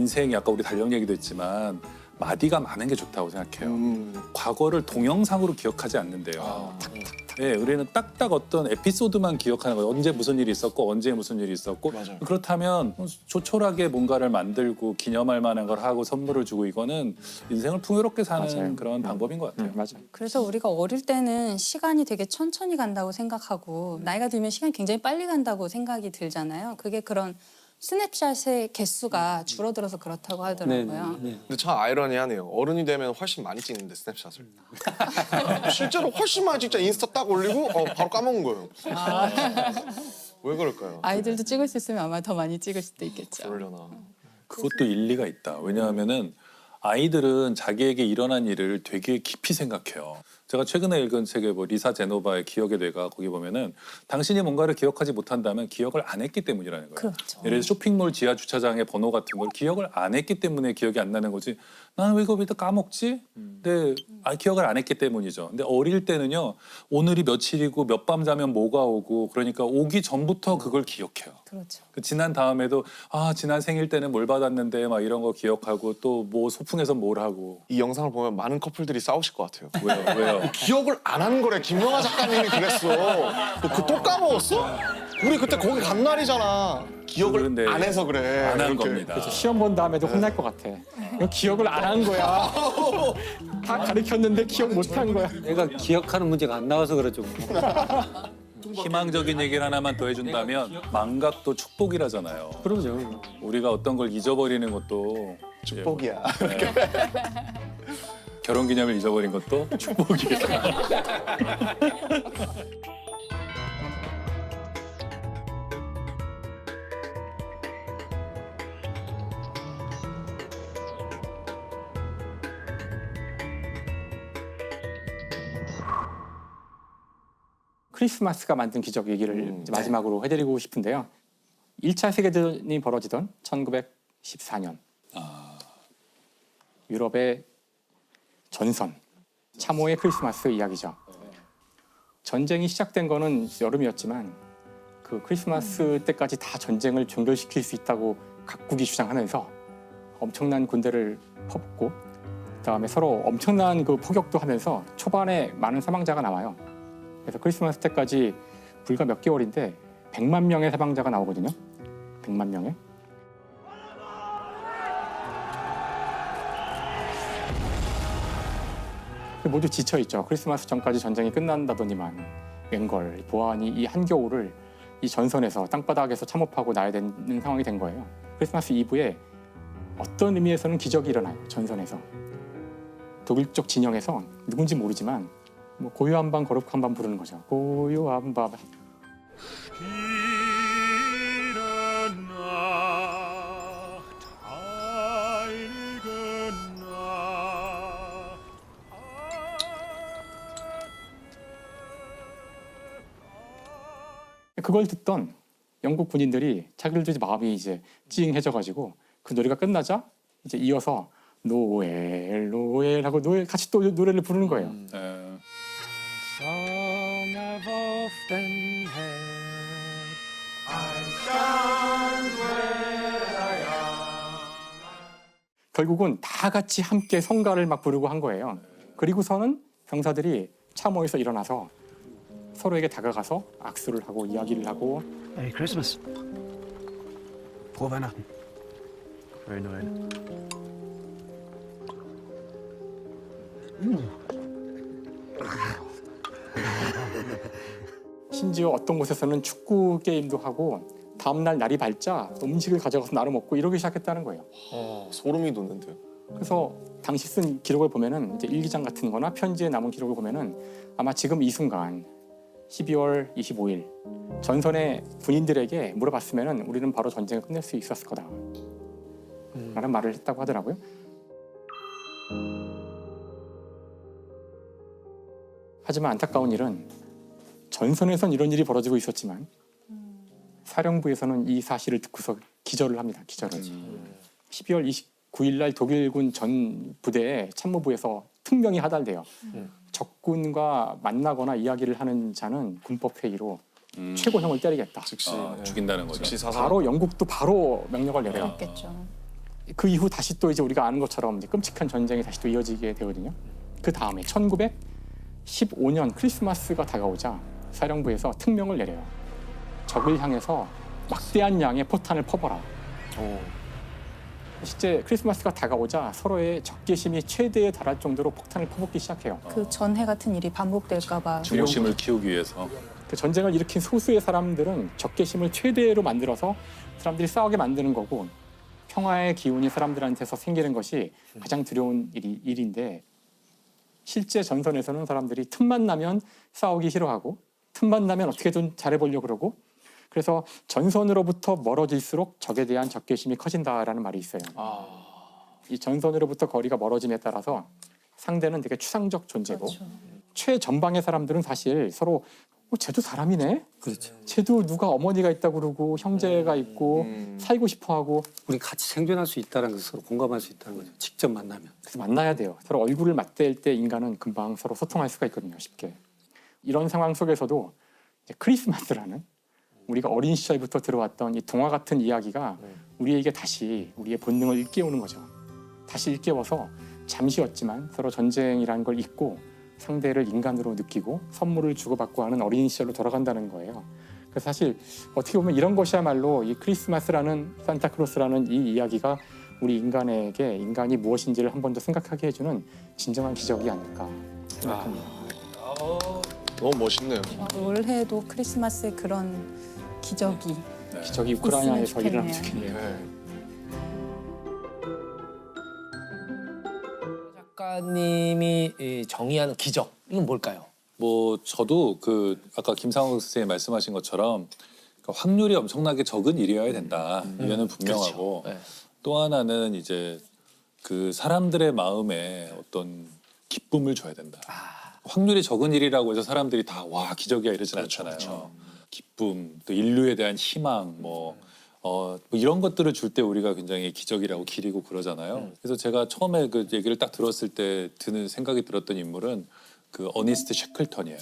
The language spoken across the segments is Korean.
인생이 아까 우리 달력 얘기도 했지만 마디가 많은 게 좋다고 생각해요. 과거를 동영상으로 기억하지 않는데요. 네, 우리는 딱딱 어떤 에피소드만 기억하는 거예요. 언제 무슨 일이 있었고 언제 무슨 일이 있었고. 맞아요. 그렇다면 조촐하게 뭔가를 만들고 기념할 만한 걸 하고 선물을 주고 이거는 인생을 풍요롭게 사는 맞아요. 그런 방법인 것 같아요. 맞아요. 그래서 우리가 어릴 때는 시간이 되게 천천히 간다고 생각하고 나이가 들면 시간이 굉장히 빨리 간다고 생각이 들잖아요. 그게 그런 스냅샷의 개수가 줄어들어서 그렇다고 하더라고요. 근데 참 아이러니하네요. 어른이 되면 훨씬 많이 찍는데 스냅샷을. 실제로 훨씬 많이 찍자 인스타 딱 올리고 바로 까먹은 거예요. 왜 그럴까요? 아이들도 찍을 수 있으면 아마 더 많이 찍을 수도 있겠죠. 그러려나. 그것도 일리가 있다. 왜냐하면은 아이들은 자기에게 일어난 일을 되게 깊이 생각해요. 제가 최근에 읽은 책에 뭐 리사 제노바의 기억의 뇌가 거기 보면은 당신이 뭔가를 기억하지 못한다면 기억을 안 했기 때문이라는 거예요. 그렇죠. 예를 들어 쇼핑몰 지하 주차장의 번호 같은 걸 기억을 안 했기 때문에 기억이 안 나는 거지. 나는 왜 이거 왜 또 까먹지? 근데 기억을 안 했기 때문이죠. 근데 어릴 때는요. 오늘이 며칠이고 몇 밤 자면 뭐가 오고 그러니까 오기 전부터 그걸 기억해요. 그렇죠. 그 지난 다음에도 지난 생일 때는 뭘 받았는데 막 이런 거 기억하고 또 뭐 소풍에서 뭘 하고. 이 영상을 보면 많은 커플들이 싸우실 것 같아요. 왜요? 왜요? 기억을 안 한 거래. 김영하 작가님이 그랬어. 너 그거 또 까먹었어? 우리 그때 거기 간 날이잖아. 기억을 근데 안 해서 그래. 안 한 이렇게. 겁니다. 그래서 시험 본 다음에도 혼날 것 같아. 이거 기억을 안 한 거야. 다 가르쳤는데 기억 못 한 거야. 내가 기억하는 문제가 안 나와서 그러죠. 희망적인 얘기를 하나만 더 해준다면 망각도 축복이라잖아요. 그러죠. 우리가 어떤 걸 잊어버리는 것도 축복이야. 결혼기념일 잊어버린 것도 축복이에요. 크리스마스가 만든 기적 얘기를 이제 마지막으로 해드리고 싶은데요. 1차 세계대전이 벌어지던 1914년 유럽의 전선, 참호의 크리스마스 이야기죠. 전쟁이 시작된 거는 여름이었지만 그 크리스마스 때까지 다 전쟁을 종결시킬 수 있다고 각국이 주장하면서 엄청난 군대를 퍼붓고 그다음에 서로 엄청난 그 포격도 하면서 초반에 많은 사망자가 나와요. 그래서 크리스마스 때까지 불과 몇 개월인데 100만 명의 사망자가 나오거든요. 100만 명의. 모두 지쳐있죠. 크리스마스 전까지 전쟁이 끝난다더니만 웬걸 보아하니 이 한겨울을 이 전선에서 땅바닥에서 참호하고 나야 되는 상황이 된 거예요. 크리스마스 이브에 어떤 의미에서는 기적이 일어나요. 전선에서. 독일 쪽 진영에서 누군지 모르지만 뭐 고요한 밤 거룩한 밤 부르는 거죠. 고요한 밤. 그걸 듣던 영국 군인들이 자기들도 마음이 이제 찡해져가지고 그 노래가 끝나자 이제 이어서 노엘 노엘 하고 노엘 같이 또 노래를 부르는 거예요. Song I've often had. 결국은 다 같이 함께 성가를 막 부르고 한 거예요. 그리고서는 병사들이 참호에서 일어나서 서로에게 다가가서 악수를 하고 이야기를 하고 Merry Christmas. Frohe Weihnachten. Frohe Noel. 심지어 어떤 곳에서는 축구 게임도 하고 다음날 날이 밝자 음식을 가져가서 나눠 먹고 이러기 시작했다는 거예요. 소름이 돋는데요. 그래서 당시 쓴 기록을 보면은 이제 일기장 같은 거나 편지에 남은 기록을 보면은 아마 지금 이 순간 12월 25일 전선의 군인들에게 물어봤으면은 우리는 바로 전쟁을 끝낼 수 있었을 거다 라는 말을 했다고 하더라고요. 하지만 안타까운 일은 전선에선 이런 일이 벌어지고 있었지만 사령부에서는 이 사실을 듣고서 기절을 합니다. 기절을. 12월 29일 날 독일군 전 부대의 참모부에서 특명이 하달돼요. 적군과 만나거나 이야기를 하는 자는 군법 회의로 최고형을 때리겠다. 즉시 죽인다는 거죠. 즉시 사살. 바로 영국도 바로 명령을 내려요. 그렇겠죠. 그 이후 다시 또 이제 우리가 아는 것처럼 이제 끔찍한 전쟁이 다시 또 이어지게 되거든요. 그 다음에 1915년 크리스마스가 다가오자 사령부에서 특명을 내려요. 적을 향해서 막대한 양의 포탄을 퍼버라. 실제 크리스마스가 다가오자 서로의 적개심이 최대에 달할 정도로 폭탄을 퍼붓기 시작해요. 그 전해 같은 일이 반복될까봐. 증오심을 키우기 위해서. 그 전쟁을 일으킨 소수의 사람들은 적개심을 최대로 만들어서 사람들이 싸우게 만드는 거고, 평화의 기운이 사람들한테서 생기는 것이 가장 두려운 일인데, 실제 전선에서는 사람들이 틈만 나면 싸우기 싫어하고 틈만 나면 어떻게든 잘해보려고 그러고, 그래서 전선으로부터 멀어질수록 적에 대한 적개심이 커진다라는 말이 있어요. 이 전선으로부터 거리가 멀어짐에 따라서 상대는 되게 추상적 존재고, 그렇죠. 최전방의 사람들은 사실 서로 쟤도 사람이네? 그렇죠. 쟤도 누가 어머니가 있다고 그러고 형제가 있고 살고 싶어하고, 우리 같이 생존할 수 있다는 것을 서로 공감할 수 있다는 거죠. 직접 만나면. 그래서 만나야 돼요. 서로 얼굴을 맞댈 때 인간은 금방 서로 소통할 수가 있거든요. 쉽게. 이런 상황 속에서도 이제 크리스마스라는 우리가 어린 시절부터 들어왔던 이 동화 같은 이야기가 우리에게 다시 우리의 본능을 일깨우는 거죠. 다시 일깨워서 잠시였지만 서로 전쟁이라는 걸 잊고 상대를 인간으로 느끼고 선물을 주고받고 하는 어린 시절로 돌아간다는 거예요. 그래서 사실 어떻게 보면 이런 것이야말로 이 크리스마스라는, 산타클로스라는 이 이야기가 우리 인간에게 인간이 무엇인지를 한 번 더 생각하게 해주는 진정한 기적이 아닐까 생각합니다. 너무 멋있네요. 올해도 크리스마스에 그런 기적이 기적이 우크라이나에서 있으면 일어나면 좋겠네요. 좋겠네요. 네. 작가님이 정의하는 기적 이건 뭘까요? 뭐 저도 그 아까 김상욱 선생님 말씀하신 것처럼 그 확률이 엄청나게 적은 일이어야 된다. 이거는 분명하고, 그렇죠. 네. 또 하나는 이제 그 사람들의 마음에 어떤 기쁨을 줘야 된다. 확률이 적은 일이라고 해서 사람들이 다 와 기적이야 이러진 않잖아요. 기쁨, 또 인류에 대한 희망, 뭐 이런 것들을 줄 때 우리가 굉장히 기적이라고 기리고 그러잖아요. 그래서 제가 처음에 그 얘기를 딱 들었을 때 드는 생각이 들었던 인물은 그 어니스트 셰클턴이에요.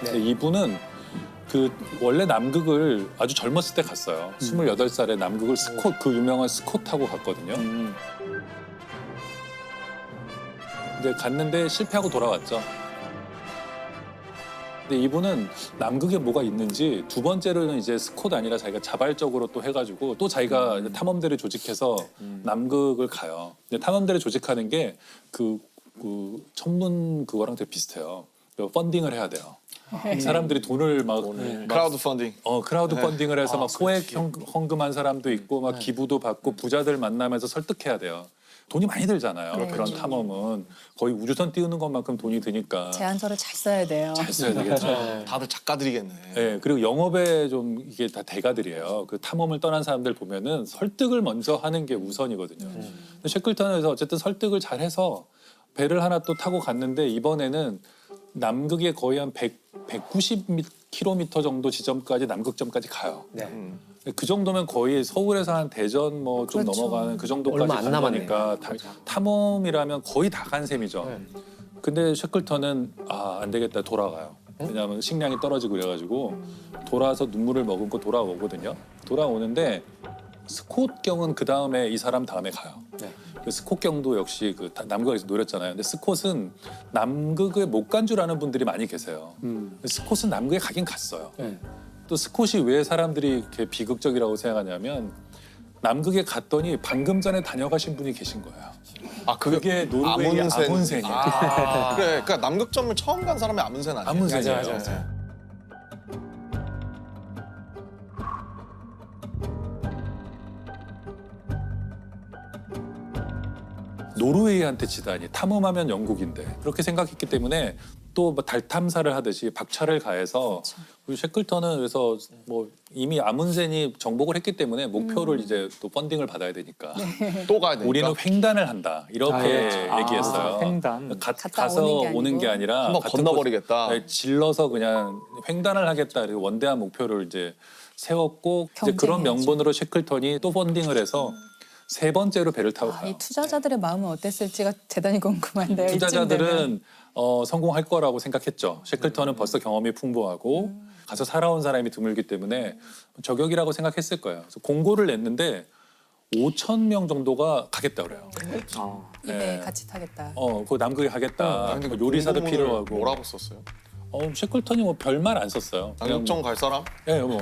근데 이분은 그 원래 남극을 아주 젊었을 때 갔어요. 28살에 남극을 스콧, 그 유명한 스콧 타고 갔거든요. 근데 갔는데 실패하고 돌아왔죠. 근데 이분은 남극에 뭐가 있는지 두 번째로는 이제 스콧 아니라 자기가 자발적으로 또 해가지고 또 자기가 이제 탐험대를 조직해서 남극을 가요. 근데 탐험대를 조직하는 게 그 천문 그거랑 되게 비슷해요. 펀딩을 해야 돼요. 사람들이 돈을 막 크라우드 펀딩. 크라우드 펀딩을 해서 막 소액 헌금한 사람도 있고 막 기부도 받고 부자들 만나면서 설득해야 돼요. 돈이 많이 들잖아요. 그런 탐험은 거의 우주선 띄우는 것만큼 돈이 드니까 제안서를 잘 써야 돼요. 잘 써야 되겠죠. 다들 작가들이겠네. 네, 그리고 영업에 좀 이게 다 대가들이에요. 그 탐험을 떠난 사람들 보면은 설득을 먼저 하는 게 우선이거든요. 근데 셰클턴에서 어쨌든 설득을 잘해서 배를 하나 또 타고 갔는데 이번에는 남극에 거의 한 190km 정도 지점까지 남극점까지 가요. 네. 그 정도면 거의 서울에서 한 대전 뭐 좀 그렇죠. 넘어가는 그 정도까지 얼마 안 간 남았네요. 거니까 탐험이라면 거의 다 간 셈이죠. 근데 셰클턴은 안 되겠다 돌아가요. 왜냐하면 식량이 떨어지고 그래가지고 돌아와서 눈물을 머금고 돌아오거든요. 돌아오는데 스콧 경은 그 다음에 이 사람 다음에 가요. 그 스콧 경도 역시 그 남극에서 노렸잖아요. 근데 스콧은 남극에 못 간 줄 아는 분들이 많이 계세요. 스콧은 남극에 가긴 갔어요. 네. 또 스콧이 왜 사람들이 이렇게 비극적이라고 생각하냐면 남극에 갔더니 방금 전에 다녀가신 분이 계신 거예요. 아 그게 노르웨이의 아문센이에요. 그래, 그러니까 남극점을 처음 간 사람이 아문센 아니에요? 아문센이에요. 맞아. 노르웨이한테 지다니 탐험하면 영국인데 그렇게 생각했기 때문에 또 달 탐사를 하듯이 박차를 가해서 우리 셰클턴은 그래서 뭐 이미 아문센이 정복을 했기 때문에 목표를 이제 또 펀딩을 받아야 되니까 또 가야 되니까. 우리는 횡단을 한다 이렇게 얘기했어요. 횡단. 갔다 가서 오는 게 오는 게 아니라 한번 같은 건너버리겠다. 질러서 그냥 횡단을 하겠다. 그리고 원대한 목표를 이제 세웠고 이제 그런 경쟁해야죠. 명분으로 쉐클턴이 또 펀딩을 해서 세 번째로 배를 타고 가요. 이 투자자들의 마음은 어땠을지가 대단히 궁금한데요. 이쯤 되면. 투자자들은 성공할 거라고 생각했죠. 쉐클턴은 벌써 경험이 풍부하고 가서 살아온 사람이 드물기 때문에 저격이라고 생각했을 거예요. 그래서 공고를 냈는데 5천 명 정도가 가겠다 그래요. 이배 네. 같이 타겠다. 그 남극에 가겠다. 근데 그 요리사도 공고문을 필요하고. 뭐라고 썼어요? 쉐클턴이 뭐 별말 안 썼어요. 그냥 남극정 갈 사람? 예, 뭐.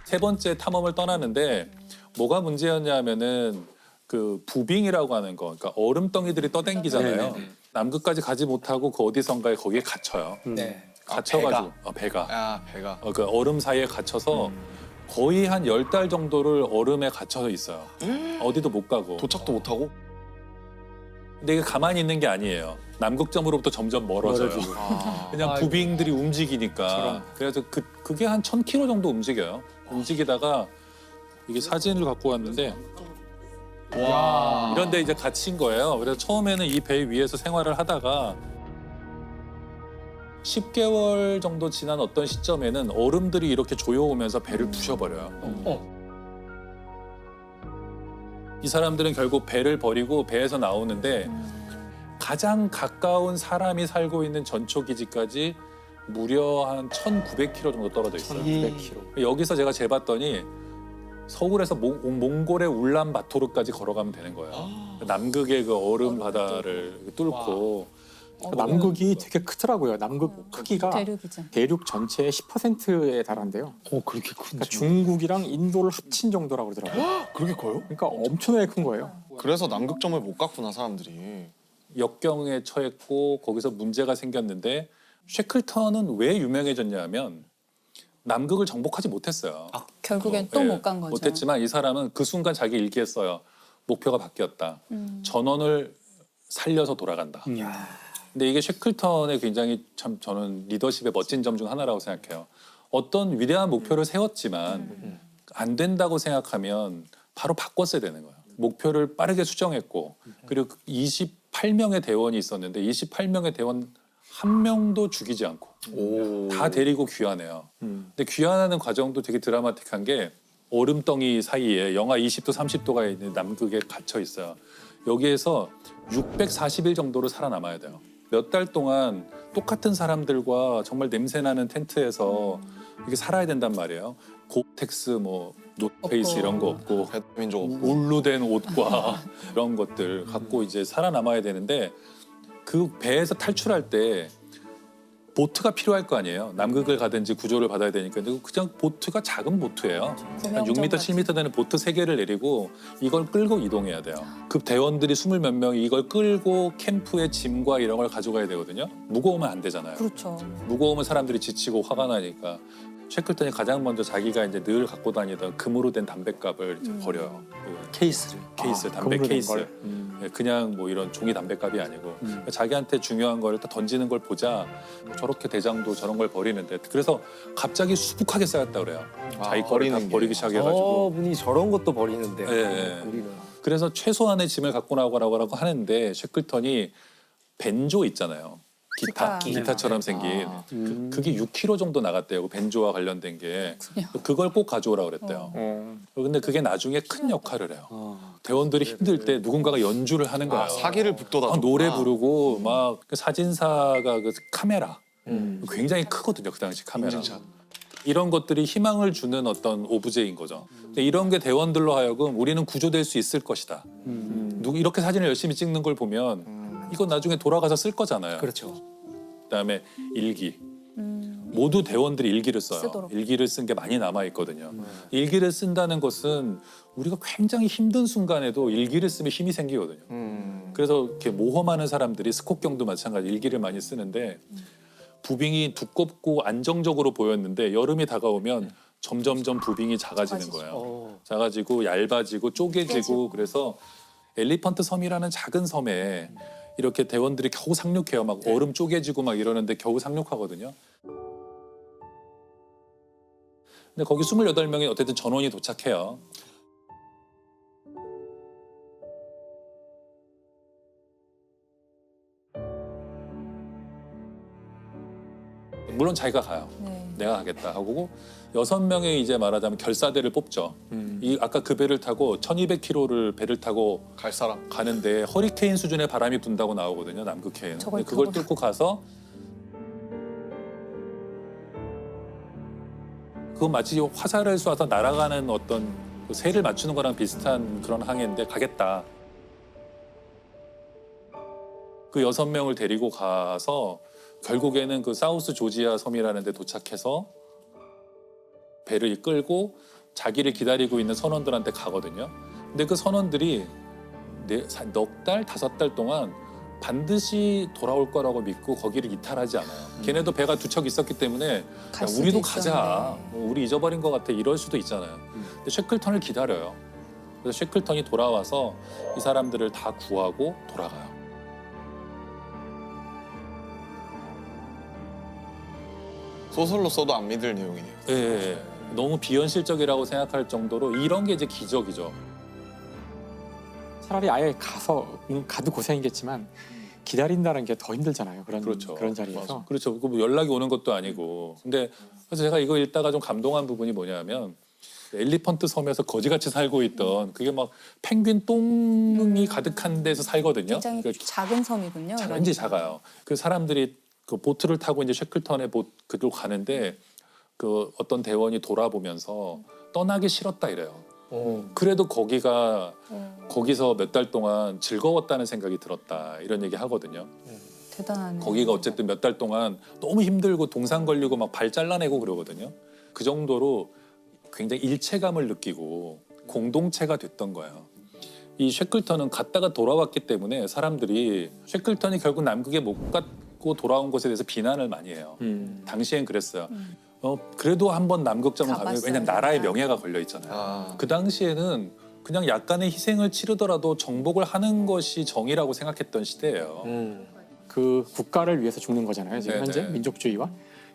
세 번째 탐험을 떠나는데 뭐가 문제였냐면은 그 부빙이라고 하는 거, 그러니까 얼음덩이들이 떠댕기잖아요. 남극까지 가지 못하고 그 어디선가에 거기에 갇혀요. 네. 갇혀가지고 배가 야 배가. 그 얼음 사이에 갇혀서 거의 한 10달 정도를 얼음에 갇혀서 있어요. 어디도 못 가고. 도착도 못 하고. 근데 이게 가만히 있는 게 아니에요. 남극점으로부터 점점 멀어져요. 멀어지고. 그냥 아이고. 부빙들이 움직이니까. 그래서 그게 한 1000km 정도 움직여요. 움직이다가 이게 사진을 갖고 왔는데 와. 이런데 이제 갇힌 거예요. 그래서 처음에는 이 배 위에서 생활을 하다가 10개월 정도 지난 어떤 시점에는 얼음들이 이렇게 조여오면서 배를 부셔버려요. 이 사람들은 결국 배를 버리고 배에서 나오는데 가장 가까운 사람이 살고 있는 전초기지까지 무려 한 1900km 정도 떨어져 있어요. 900km. 여기서 제가 재봤더니 서울에서 몽골의 울란바토르까지 걸어가면 되는 거예요. 남극의 그 얼음 바다를 뚫고 남극이 되게 크더라고요. 남극 크기가 대륙이죠. 대륙 전체의 10%에 달한대요. 그렇게 큰. 그러니까 중국이랑 인도를 합친 정도라고 그러더라고요. 그렇게 커요? 그러니까 엄청나게 큰 거예요. 그래서 남극점을 못 갔구나 사람들이. 역경에 처했고 거기서 문제가 생겼는데 쉐클턴은 왜 유명해졌냐면 남극을 정복하지 못했어요. 결국엔 또 못 간 거죠. 못했지만 이 사람은 그 순간 자기 일기에 써요. 목표가 바뀌었다. 전원을 살려서 돌아간다. 근데 이게 쉐클턴의 굉장히 참 저는 리더십의 멋진 점 중 하나라고 생각해요. 어떤 위대한 목표를 세웠지만 안 된다고 생각하면 바로 바꿨어야 되는 거예요. 목표를 빠르게 수정했고 그리고 28명의 대원이 있었는데 28명의 대원 한 명도 죽이지 않고 다 데리고 귀환해요. 근데 귀환하는 과정도 되게 드라마틱한 게 얼음덩이 사이에 영하 20도 30도가 있는 남극에 갇혀 있어요. 여기에서 640일 정도로 살아남아야 돼요. 몇 달 동안 똑같은 사람들과 정말 냄새나는 텐트에서 이렇게 살아야 된단 말이에요. 고텍스, 뭐 노페이스 이런 거 없고 민족 없고. 울로 된 옷과 이런 것들 갖고 이제 살아남아야 되는데 그 배에서 탈출할 때 보트가 필요할 거 아니에요. 남극을 가든지 구조를 받아야 되니까. 근데 그냥 보트가 작은 보트예요. 한 6m, 7m 되는 보트 3개를 내리고 이걸 끌고 이동해야 돼요. 그 대원들이 20몇 명이 이걸 끌고 캠프에 짐과 이런 걸 가져가야 되거든요. 무거우면 안 되잖아요. 그렇죠. 무거우면 사람들이 지치고 화가 나니까 쉐클턴이 가장 먼저 자기가 이제 늘 갖고 다니던 금으로 된 담뱃갑을 이제 버려요. 그 케이스를. 케이스, 담배 금으로 된 케이스. 걸. 예, 그냥 뭐 이런 종이 담배값이 아니고 자기한테 중요한 걸 딱 던지는 걸 보자 저렇게 대장도 저런 걸 버리는데 그래서 갑자기 수북하게 쌓였다 그래요. 자기 거를 다 버리는 게. 버리기 시작해가지고. 분이 저런 것도 버리는데. 예, 예. 우리는. 그래서 최소한의 짐을 갖고 나오라고 하는데 쉐클턴이 벤조 있잖아요. 기타처럼 생긴 그게 6kg 정도 나갔대요. 그 벤조와 관련된 게 그걸 꼭 가져오라 그랬대요. 근데 그게 나중에 큰 역할을 해요. 대원들이 힘들 때 누군가가 연주를 하는 거예요. 사기를 북돋아. 노래 부르고 막그 사진사가 그 카메라 굉장히 크거든요. 그 당시 카메라. 인증샷. 이런 것들이 희망을 주는 어떤 오브제인 거죠. 근데 이런 게 대원들로 하여금 우리는 구조될 수 있을 것이다. 이렇게 사진을 열심히 찍는 걸 보면 이거 나중에 돌아가서 쓸 거잖아요. 그렇죠. 그다음에 일기. 모두 대원들이 일기를 써요. 쓰도록. 일기를 쓴 게 많이 남아 있거든요. 일기를 쓴다는 것은 우리가 굉장히 힘든 순간에도 일기를 쓰면 힘이 생기거든요. 그래서 이렇게 모험하는 사람들이 스콧경도 마찬가지 일기를 많이 쓰는데 부빙이 두껍고 안정적으로 보였는데 여름이 다가오면 점점점 부빙이 작아지는 거예요. 작아지고 얇아지고 쪼개지고 그래서 엘리펀트 섬이라는 작은 섬에 이렇게 대원들이 겨우 상륙해요. 막 얼음 쪼개지고 막 이러는데 겨우 상륙하거든요. 근데 거기 28명이 어쨌든 전원이 도착해요. 물론 자기가 가요. 네. 내가 가겠다 하고 6명의 이제 말하자면 결사대를 뽑죠. 이 아까 그 배를 타고 1200km를 배를 타고 갈 사람. 가는데 허리케인 수준의 바람이 분다고 나오거든요. 남극해에는. 저걸 근데 그걸 타고 뚫고 가서 그거 마치 화살을 쏴서 날아가는 어떤 그 새를 맞추는 거랑 비슷한 그런 항해인데 가겠다. 그 6명을 데리고 가서 결국에는 그 사우스 조지아 섬이라는 데 도착해서 배를 끌고 자기를 기다리고 있는 선원들한테 가거든요. 근데 그 선원들이 넉 달, 5달 동안 반드시 돌아올 거라고 믿고 거기를 이탈하지 않아요. 걔네도 배가 2척 있었기 때문에 야, 갈 수도 우리도 가자. 있었는데. 뭐 우리 잊어버린 것 같아. 이럴 수도 있잖아요. 근데 쉐클턴을 기다려요. 그래서 쉐클턴이 돌아와서 이 사람들을 다 구하고 돌아가요. 소설로 써도 안 믿을 내용이네요. 예, 예. 너무 비현실적이라고 생각할 정도로 이런 게 이제 기적이죠. 차라리 아예 가도 고생이겠지만 기다린다는 게 더 힘들잖아요. 그렇죠. 그런 자리에서. 맞아. 그렇죠. 뭐 연락이 오는 것도 아니고. 근데 그래서 제가 이거 읽다가 좀 감동한 부분이 뭐냐면 엘리펀트 섬에서 거지같이 살고 있던 그게 막 펭귄 똥이 가득한 데서 살거든요. 굉장히 그러니까 작은 섬이군요. 굉장히 작아요. 그 사람들이 그 보트를 타고 이제 쉐클턴에 그로 가는데 그 어떤 대원이 돌아보면서 떠나기 싫었다 이래요. 그래도 거기서 몇 달 동안 즐거웠다는 생각이 들었다 이런 얘기 하거든요. 대단하네. 거기가 어쨌든 몇 달 동안 너무 힘들고 동상 걸리고 막 발 잘라내고 그러거든요. 그 정도로 굉장히 일체감을 느끼고 공동체가 됐던 거예요. 이 쉐클턴은 갔다가 돌아왔기 때문에 사람들이 쉐클턴이 결국 남극에 못 갔고 돌아온 것에 대해서 비난을 많이 해요. 당시엔 그랬어요. 그래도 한번 남극점을 가면 가봤어야 왜냐면 나라의 된다. 명예가 걸려 있잖아요. 아. 그 당시에는 그냥 약간의 희생을 치르더라도 정복을 하는 것이 정의라고 생각했던 시대예요. 그 국가를 위해서 죽는 거잖아요. 지금 네네. 현재 민족주의와.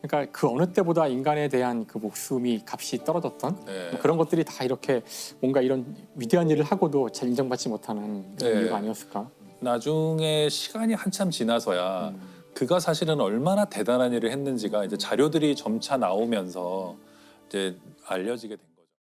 그러니까 그 어느 때보다 인간에 대한 그 목숨이 값이 떨어졌던 네. 뭐 그런 것들이 다 이렇게 뭔가 이런 위대한 일을 하고도 잘 인정받지 못하는 그런 네. 이유가 아니었을까? 나중에 시간이 한참 지나서야 그가 사실은 얼마나 대단한 일을 했는지가 이제 자료들이 점차 나오면서 이제 알려지게 된 거예요.